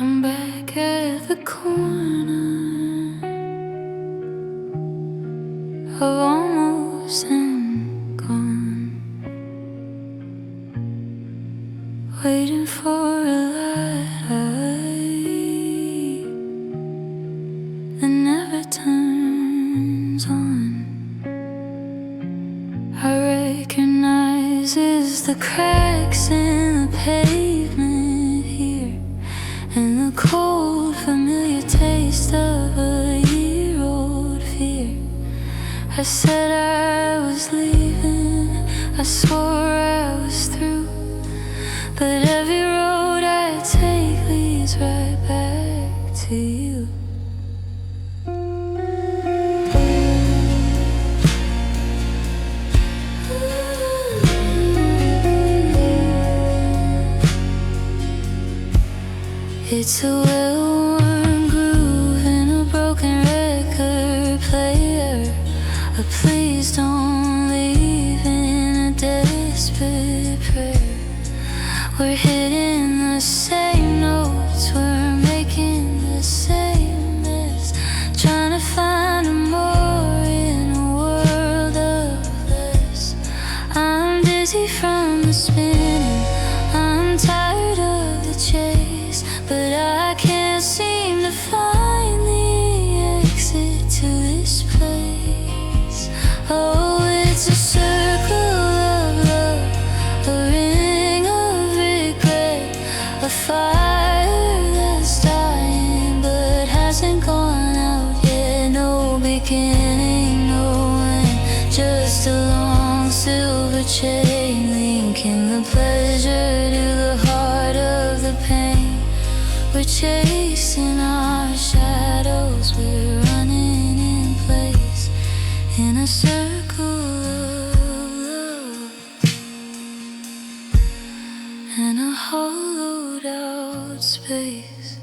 I'm back at the corner of almost and gone, waiting for a light that never turns on. I recognize the cracks in the pavement here, and the cold, familiar taste of a year-old fear. I said I was leaving, I swore I was through, but every road I take leads right back to you. It's a well-worn groove in a broken record player. Please don't leave in a desperate prayer. We're hitting the same notes, we're making the same mess, trying to find a more in a world of less. I'm dizzy from the spinning, I'm tired of the chase, but I can't seem to find the exit to this place. Oh, it's a circle of love, a ring of regret, a fire that's dying but hasn't gone out yet. No beginning, no end, just a long silver chain linking the pleasure to the heart of the pain. We're chasing our shadows, we're running in place in a circle of love and a hollowed out space.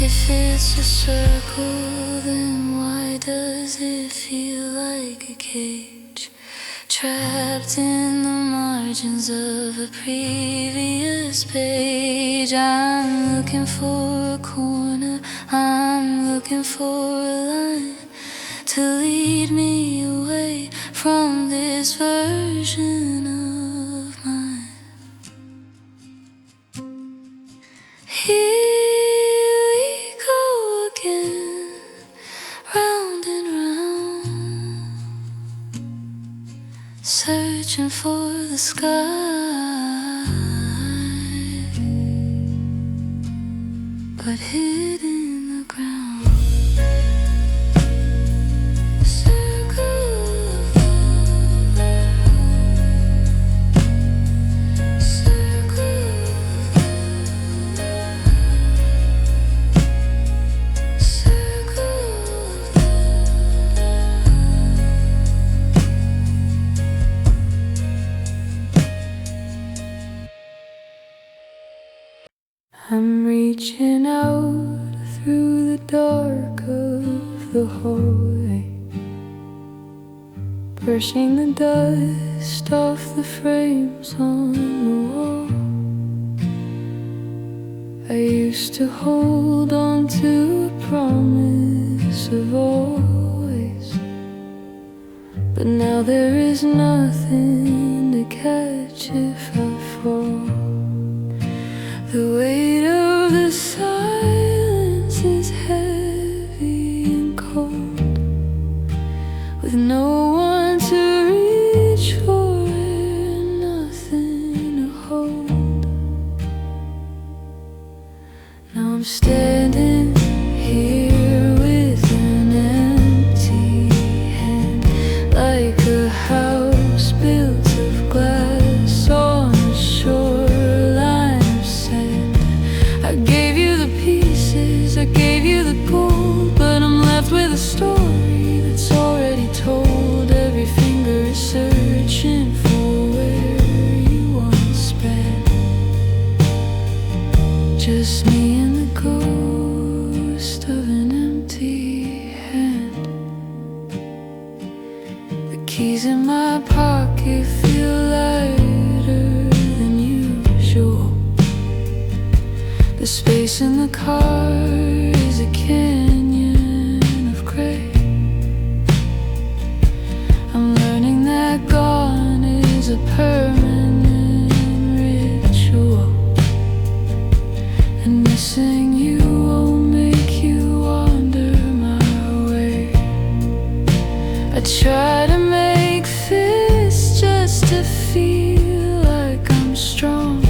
If it's a circle, then why does it feel like a cage, trapped in the margins of a previous page? I'm looking for a corner, I'm looking for a line to lead me away from this version of mine. Searching for the sky, but hid in the ground. Circle of love, circle of love, circle of love. I'm reaching out through the dark of the hallway, brushing the dust off the frames on the wall. I used to hold on to a promise of always, but now there is nothing to catch if I fall. The weight of the silence is heavy and cold, with no one to reach for and nothing to hold. Now I'm standing here with an empty hand, like a house built of glass on a shoreline. I gave you the pieces, I gave you the gold, but I'm left left with a story that's already told. Every finger is searching for where you once been. Just me and the ghost of an empty hand. The keys in my pocket feel lighter than usual. The space in the car is a canyon of gray. I'm learning that gone is a permanent ritual, and missing you won't make you wander my way. I try to make fists just to feel like I'm strong,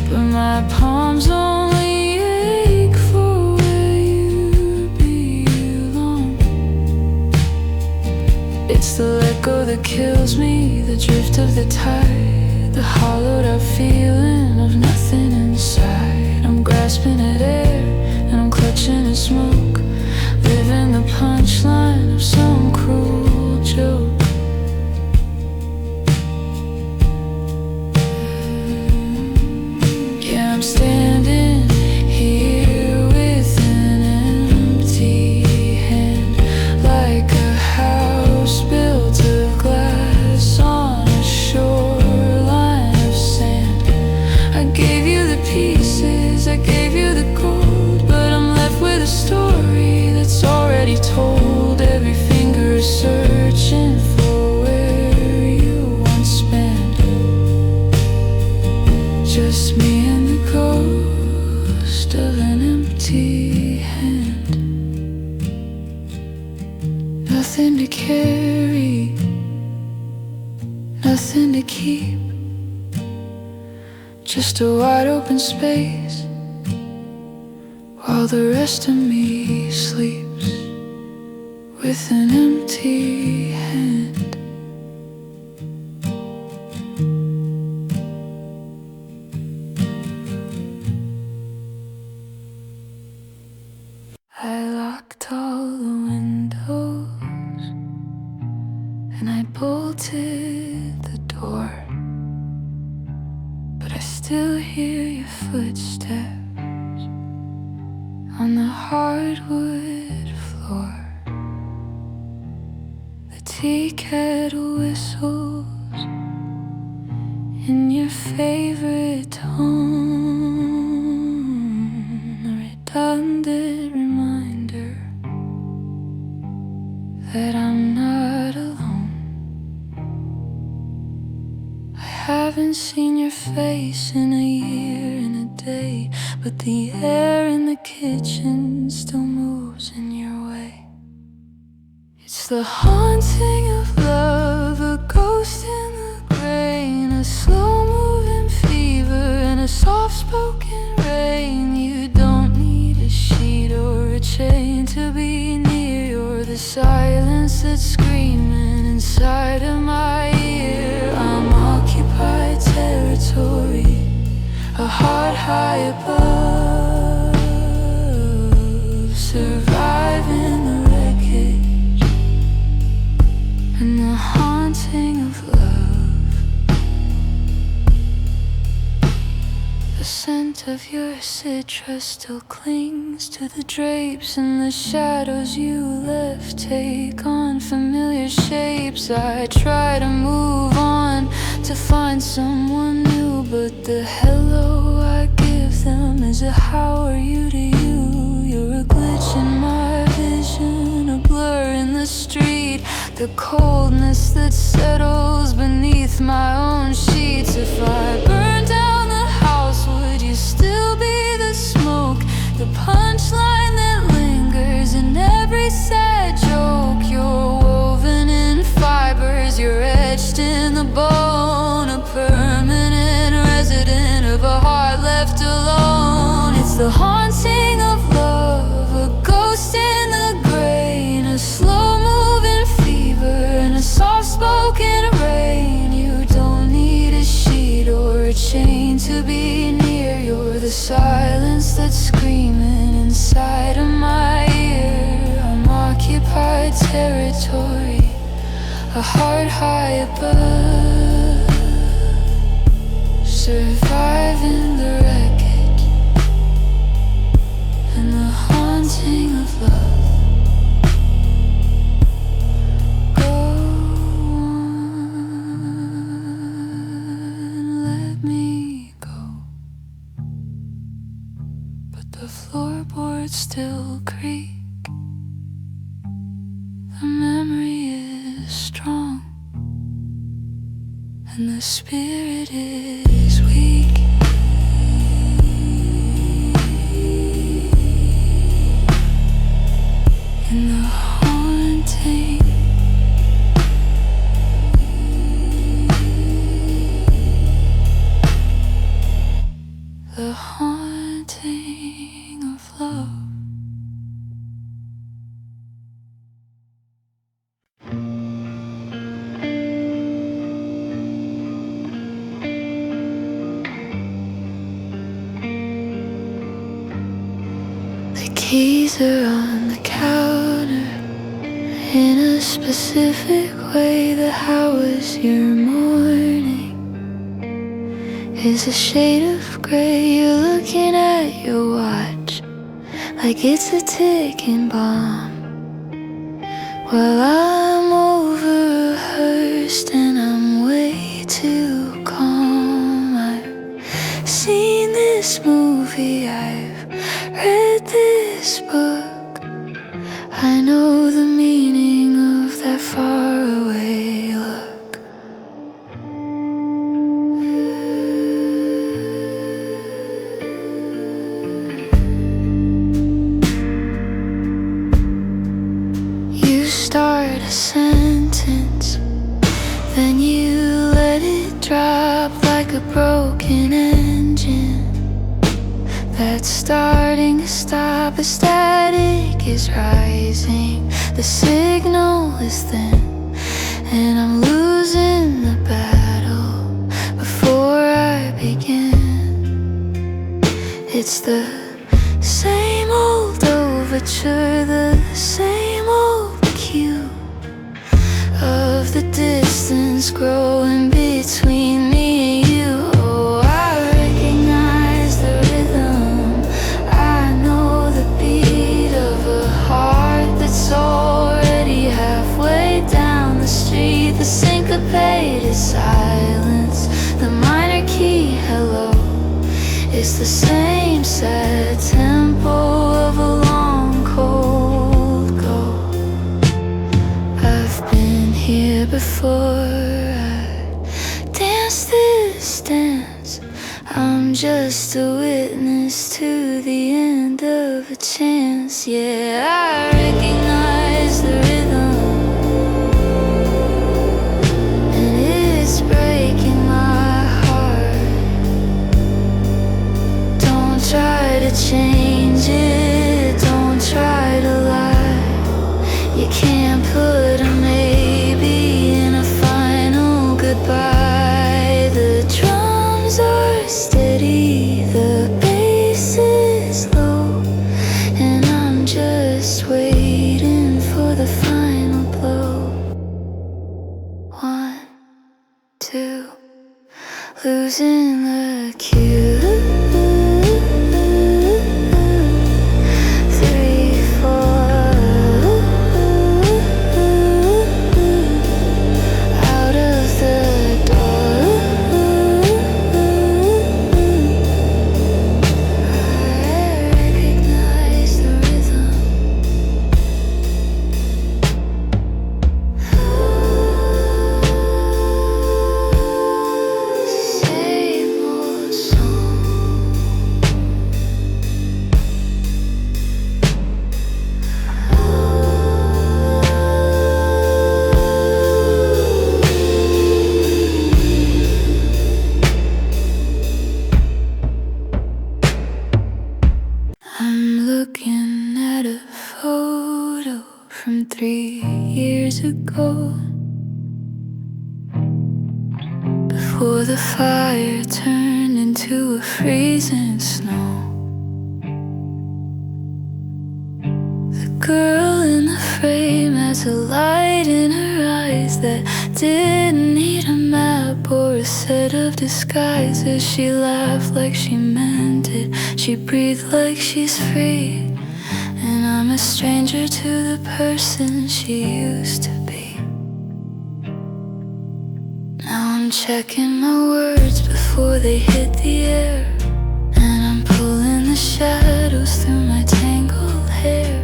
but my palms only ache for where you belong. It's the let go that kills me, the drift of the tide, the hollowed out feeling of nothing inside. I'm grasping at air and I'm clutching at smoke, living the punchline of some cruel joke. Yeah, I'm standing here with an empty hand, like a house built of glass on a shoreline of sand. I gave you the pieces, I gave you the gold, but I'm left with a story that's already told. Every finger is searching for where you once been. Just me and the ghost of an empty hand. Nothing to carry, nothing to keep, just a wide open space while the rest of me sleeps with an empty hand. I locked all the windows and I bolted the door, but I still hear your footsteps on the hardwood floor. The tea kettle whistles in your favorite tone, a redundant reminder that I'm not alone. I haven't seen your face in a year and a day, but the air in the kitchen still moves in your way. It's the haunting of love, a ghost in the grain, a slow-moving fever and a soft-spoken rain. You don't need a sheet or a chain to be near. You're the silence that's screaming inside of my ear. I'm occupied territory, a heart high above, surviving the wreckage and the haunting of love. The scent of your citrus still clings to the drapes, and the shadows you left take on familiar shapes. I try to move on to find someone new, but the hello I give them is a how are you to you. You're a glitch in my vision, a blur in the street, the coldness that settles beneath my own sheets. If I burn down the house, would you still be the smoke, the punchline that lingers in every sad joke? You're woven in fibers, you're etched in the bone, a permanent resident of a heart left alone. It's the haunting of love, a ghost in the grain, a slow-moving fever and a soft-spoken rain. You don't need a sheet or a chain to be near. You're the silence that's screaming inside of my ear. I'm occupied territory, a heart high above, surviving the wreckage and the haunting of love. Go on, let me go, but the floorboards still creak. The memory is strong and the spirit is weak. In the haunting, the haunting of love. The keys are on the counter in a specific way. The how was your morning is a shade of gray. You're looking at your watch like it's a ticking bomb. Well, I'm over-rehearsed and I'm way too calm. I've seen this movie, I've read this book. I know the meaning of that faraway look. You start a sentence, then you let it drop like a broken engine that's starting to stop. A static is rising, the signal is thin, and I'm losing the battle before I begin. It's the same old overture, the same old cue of the distance growing between me and you. Oh, I recognize the rhythm, I know the beat of a heart that's already halfway down the street. The syncopated silence, the minor key hello, it's the same sad tempo of a long cold go. I've been here before, I danced this dance. I'm just a witness to the end of a chance. Yeah, I recognize the rhythm, and it's breaking my heart. Don't try to change it, don't try to lie. You can't put a maybe in a final goodbye. The drums are steady, the bass is low, and I'm just waiting for the final blow. 1, 2, losing the cue. 3, 4, out of the door. I recognize the rhythm. Same old song. I'm looking at a photo from 3 years ago, before the fire turned into a freezing snow. The girl in the frame was a light in her eyes that didn't need a map or a set of disguises. She laughed like she meant it, she breathed like she's free. And I'm a stranger to the person she used to be. Now I'm checking my words before they hit the air, and I'm pulling the shadows through my tangled hair.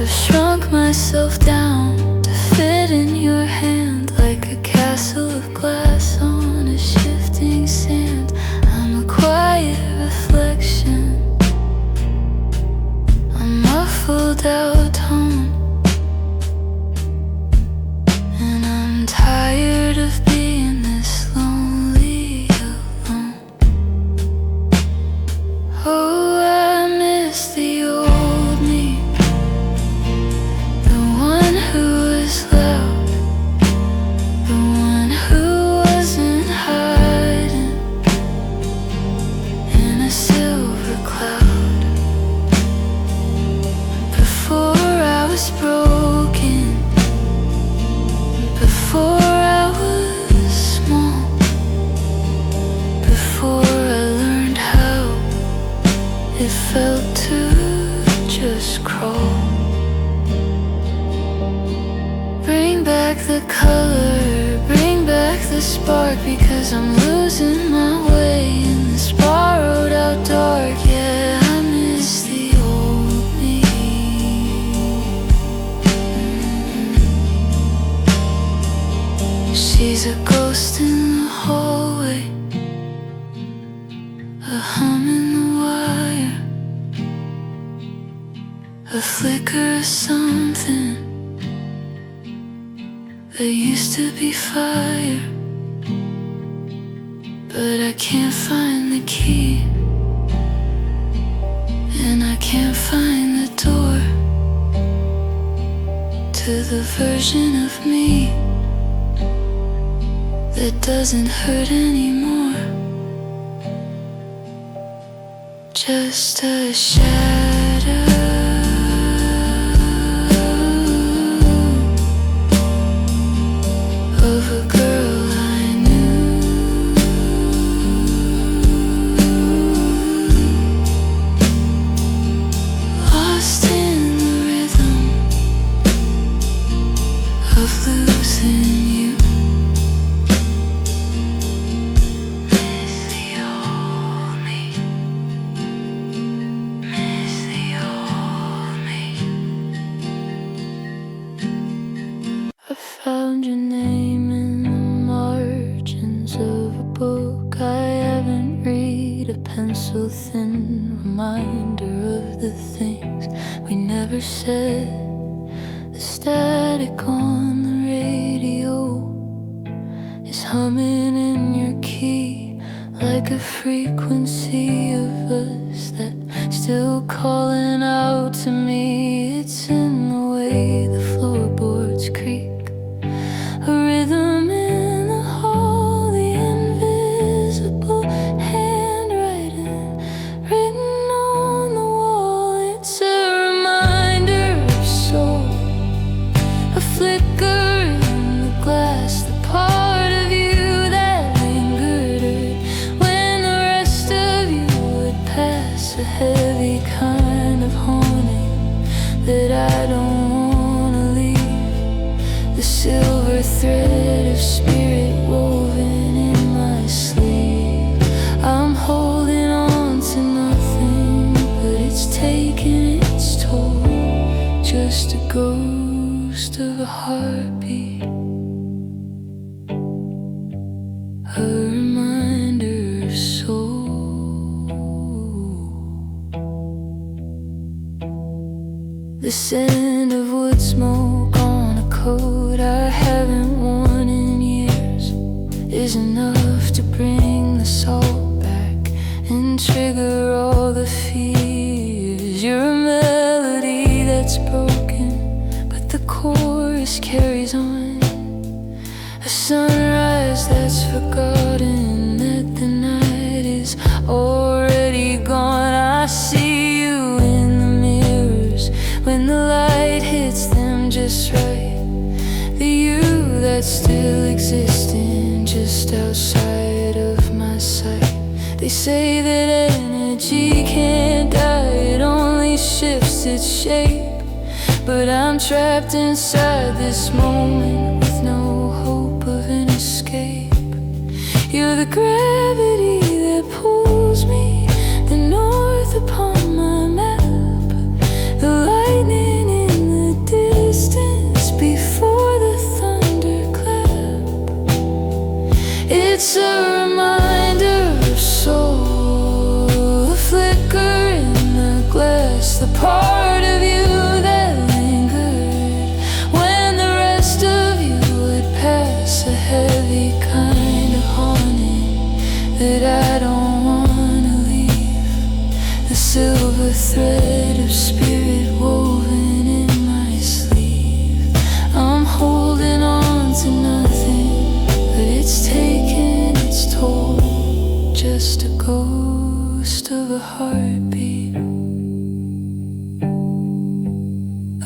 I've shrunk myself down to fit in your hand, like a castle of glass on a shifting sand. I'm a quiet reflection, a muffled out tone, and I'm tired of being this lonely alone. Oh, I miss the old me, the one who was loud, the one who wasn't hiding in a silver cloud. Before I was broken, before I was small, before I learned how it felt to just crawl. Bring back the color, bring back the spark, because I'm losing my way in this borrowed out dark. Yeah, I miss the old me. She's a ghost in the hallway, a hum in the wire, a flicker of something that used to be fire. But I can't find the key, and I can't find the door to the version of me that doesn't hurt anymore. Just a shadow of a girl I knew, lost in the rhythm of losing you. Miss the old me, miss the old me. I found your name in the margins of a book I haven't read, a pencil-thin reminder of the things we never said. The static on the radio is humming in your key, like a frequency of us that still calling out to me. It's in the way the floorboards creak, a rhythm in the hall, the invisible handwriting written on the wall. It's a reminder of soul, a flicker in the glass, the part of you that lingered when the rest of you would pass, a heavy kind of haunting that I don't wanna leave. The silver thread of spirit woven in my sleeve. I'm holding on to nothing, but it's taking its toll. Just a ghost of a heartbeat, a reminder of soul. The scent of wood smoke on a coat I haven't worn in years is enough to bring the salt back and trigger all the fears. You're a melody that's broken, but the chorus carries on. A sunrise that's forgotten, that the night is already gone. I see you in the mirrors when the light hits them just right. that's still existing just outside of my sight. They say that energy can't die, it only shifts its shape. But I'm trapped inside this moment with no hope of an escape. You're the gravity that pulls me, the north upon my map, the lightning in the distance before the thunderclap. It's a reminder of soul, a flicker in the glass, the part of you that lingered when the rest of you would pass, a heavy kind of haunting that I don't wanna leave, the silver thread of spirit woven in my sleeve. I'm holding on to nothing, but it's taking its toll, just a ghost of a heartbeat,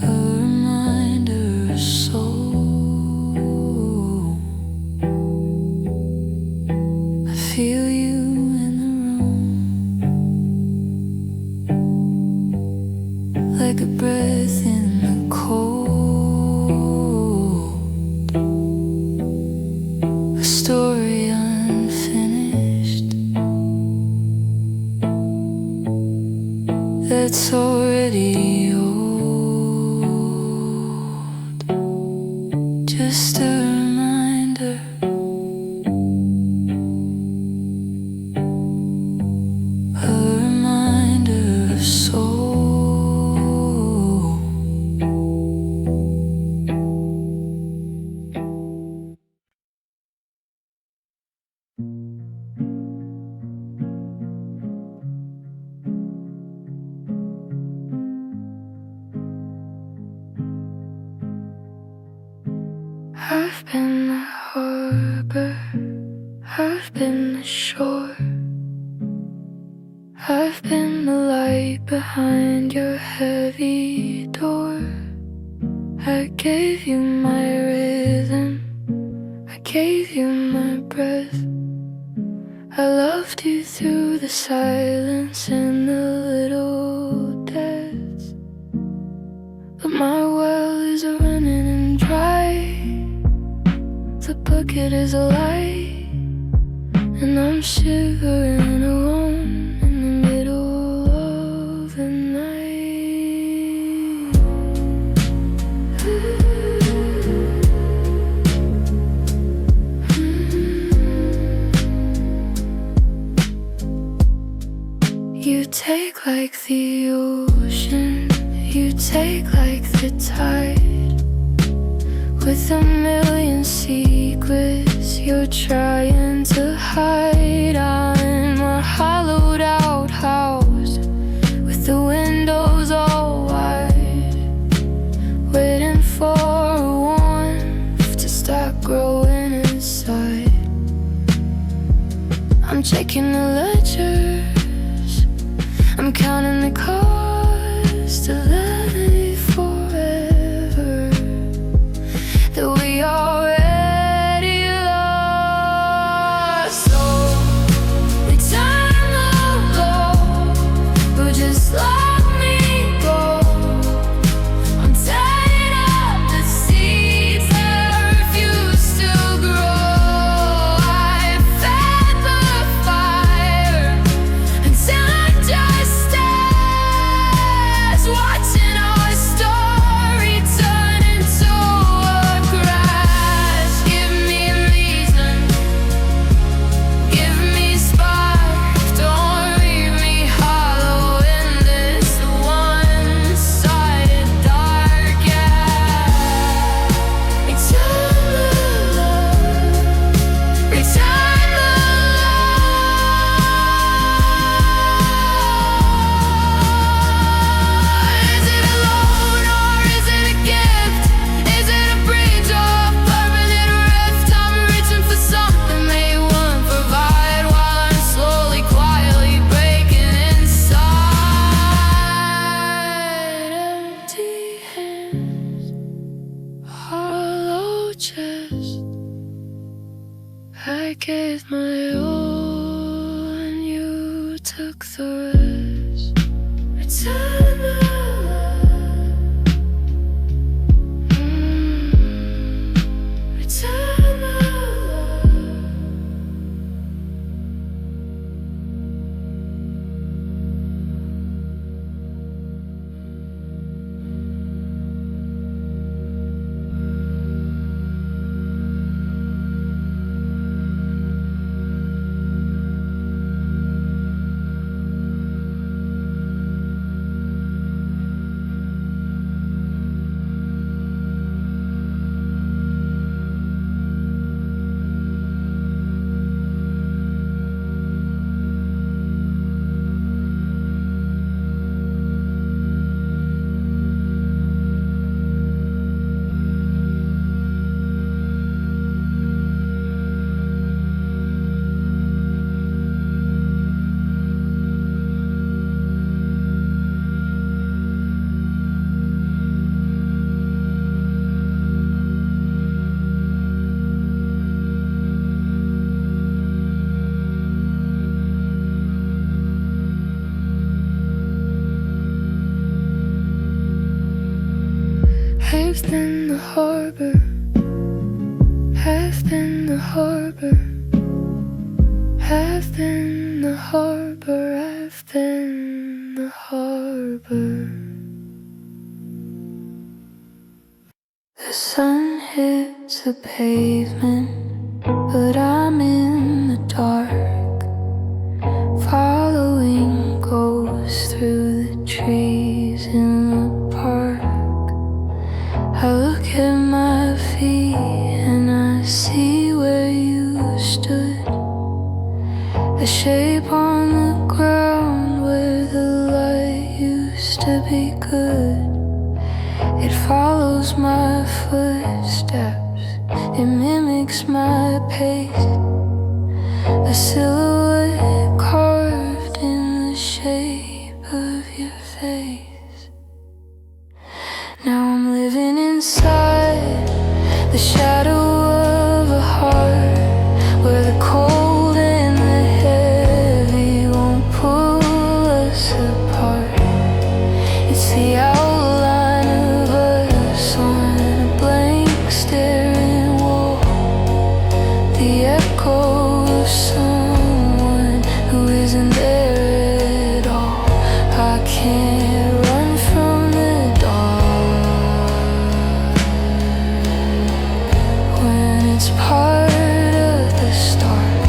a reminder of soul. I feel you in the room, like a breath in the cold, a story unfinished that's already old, just a reminder, a reminder of soul. I've been the harbor, I've been the shore, I've been the light behind your heavy door. I gave you my rhythm, I gave you my breath, I loved you through the silence and the little deaths. But my well is running and dry, the bucket is alight, and I'm shivering alone in the middle of the night. You take like the ocean, you take like the tide. With a million secrets you're trying to hide. I'm a hollowed out house with the windows all wide, waiting for a warmth to start growing inside. I'm checking the ledgers, I'm counting the cost to let it be forever, that we already lost. So we time alone, but just let me go. I'm tired of the seeds that refuse to grow. I fed the fire until I just as watching gave my all and you took the rest. Return my love. Return my love. I've been the harbor, I've been the harbor, I've been the harbor, I've been the harbor. The sun hits the pavement, but I'm in the dark, following ghosts through the trees in the park. I look at my feet and I see where you stood, a shape on the ground where the light used to be good. It follows my footsteps, it mimics my pace, a silhouette carved in the shape of your face. Now I'm living inside the shadow of a heart, where the cold and the heavy won't pull us apart. It's the outline of us on a blank staring wall, the echo of someone who isn't there at all. I can't run from the dawn. It's part of the start,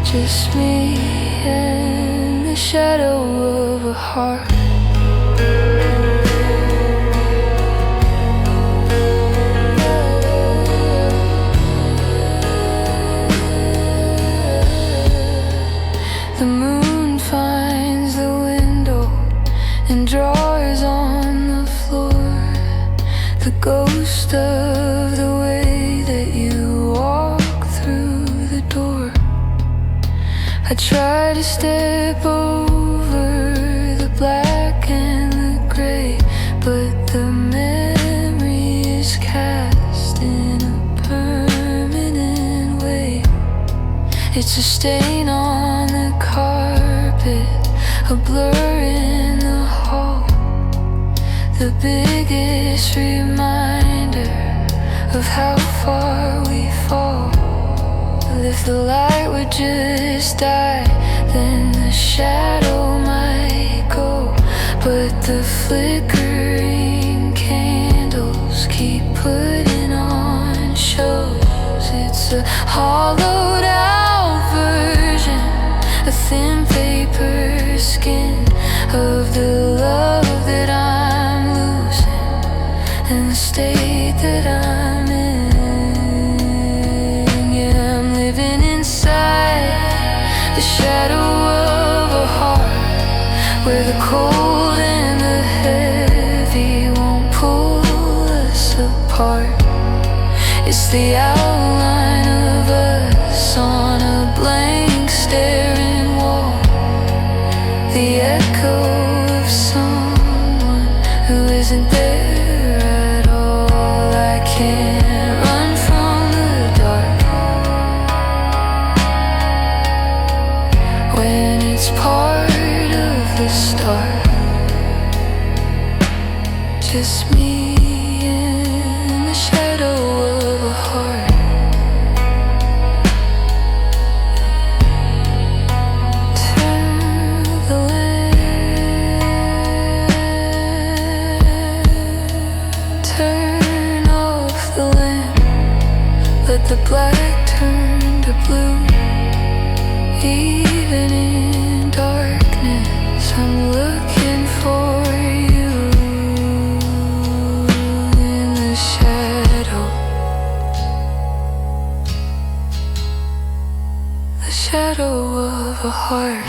just me and the shadow of a heart. The moon finds the window and draws on the floor, the ghost of the way that you walk through the door. I try to step over the black and the gray, but the memory is cast in a permanent way. It's a stain on the carpet, a blur in the hall, the biggest reminder of how far we fall. If the light would just die, then the shadow might go, but the flickering candles keep putting on shows. It's a hollowed out version, a thin paper skin of the love that I'm losing and the state that I'm in. Yeah, I'm living inside the shadow of a heart, where the cold and the heavy won't pull us apart. It's the outline of us on a blank staring wall, the echo of someone who isn't there at all. I can't run from the dark. just me in the shadow of a heart. Turn the lamp, turn off the lamp, let the black turn to blue. Even in darkness, I'm looking for you in the shadow, the shadow of a heart.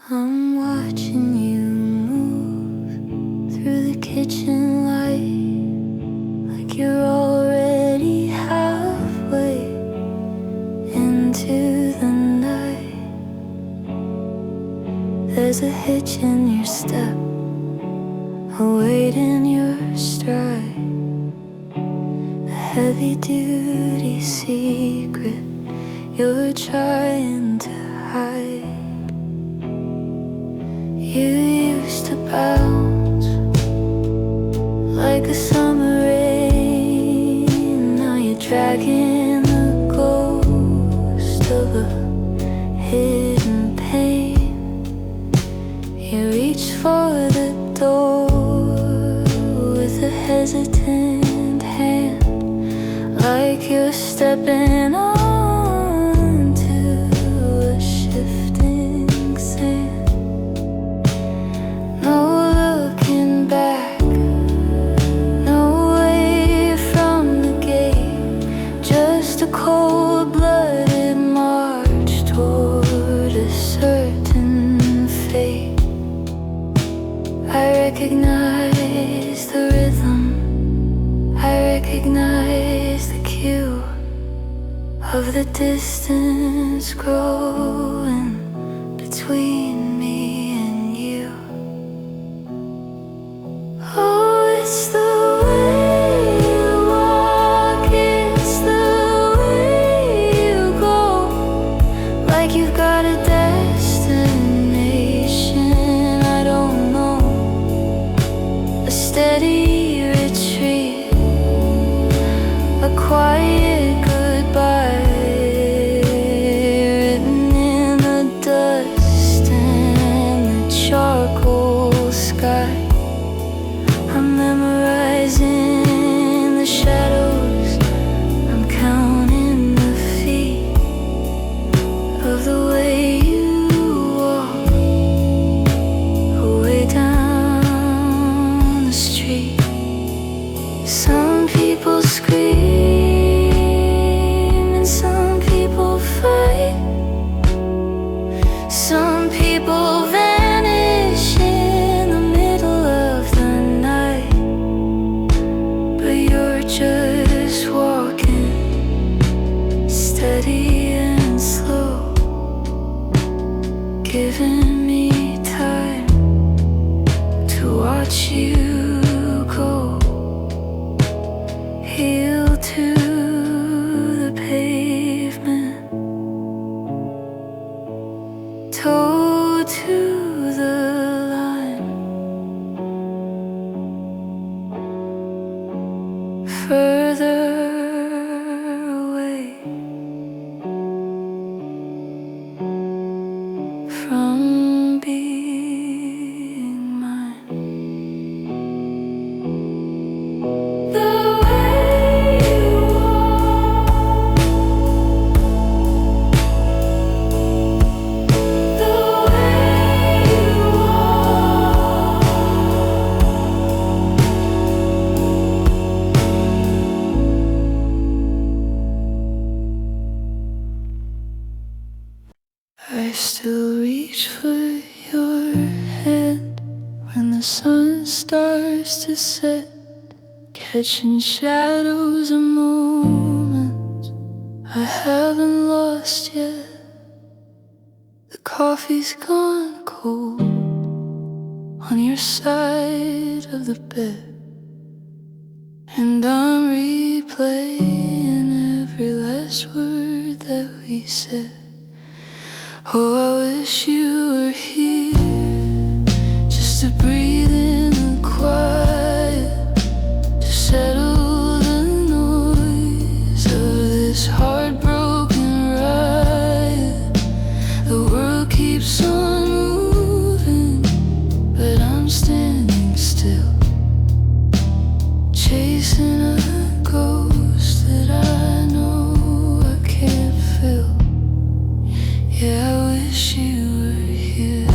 I'm watching you move through the kitchen light, like you're already halfway into the night. There's a hitch in your step, a weight in your stride, a heavy-duty secret you're trying to hide. You used to bounce like a summer rain. Now you're dragging the ghost of a hidden pain. You reach for the door with a hesitant hand, like you're stepping onto a shifting sand. No looking back, no way from the gate, just a cold-blooded march toward a certain fate. I recognize the rhythm, I recognize the cue of the distance growing between me and you. Oh, it's the way you walk, it's the way you go, like you've got a destination I don't know. A steady retreat, a quiet goodbye, written in the dust and the charcoal sky. I'm memorizing the shadows, I'm counting the feet of the way you walk, away down the street. Some people scream and some people fight, some people vanish in the middle of the night. But you're just walking, steady and slow, giving me time to watch you go, heel to the pavement, toe to the line, further away from being mine. The way you walk, the way you walk. I still reach for your hand. the sun starts to set, catching shadows of moments I haven't lost yet. The coffee's gone cold on your side of the bed, and I'm replaying every last word that we said. Oh, I wish you were here, just to breathe in the quiet, to settle the noise of this heartbroken riot. The world keeps on moving, but I'm standing still, chasing a ghost that I know I can't feel. Yeah, I wish you were here.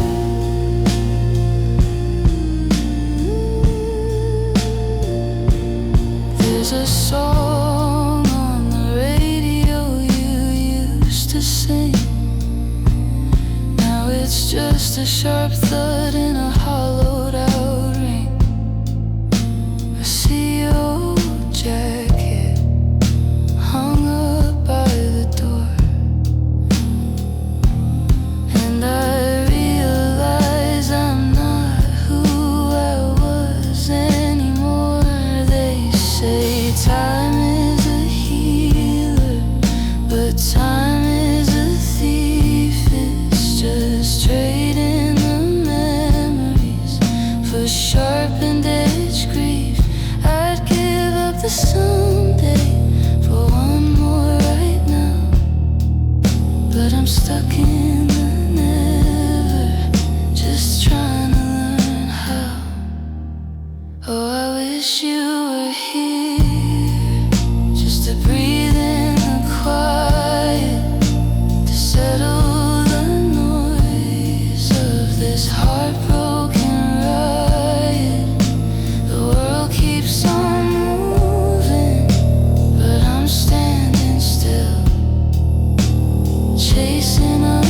There's a song on the radio you used to sing. Now it's just a sharp thud in a hollowed out ring. I see your jacket hung up by the door, and I realize I'm not who I was anymore. They say time is a healer, but time is a thief. It's just trading the memories for sharpened edge grief. I'd give up the someday for one more right now, but I'm stuck in the never, just trying to learn how. Oh, I wish you were here, just to breathe in the quiet, to settle the noise of this heartbroken riot. The world keeps on moving, but I'm standing still, chasing a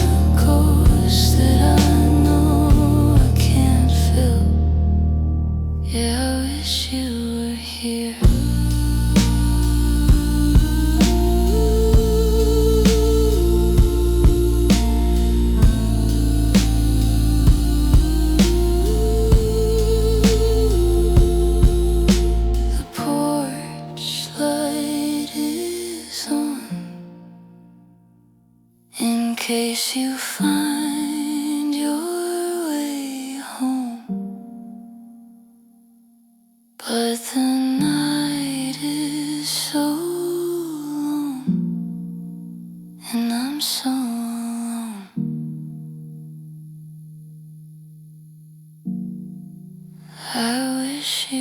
ghost that I know I can't feel. Yeah, I wish you were here. The porch light is on, in case you find your way home. But the night is so long, and I'm so alone. I wish you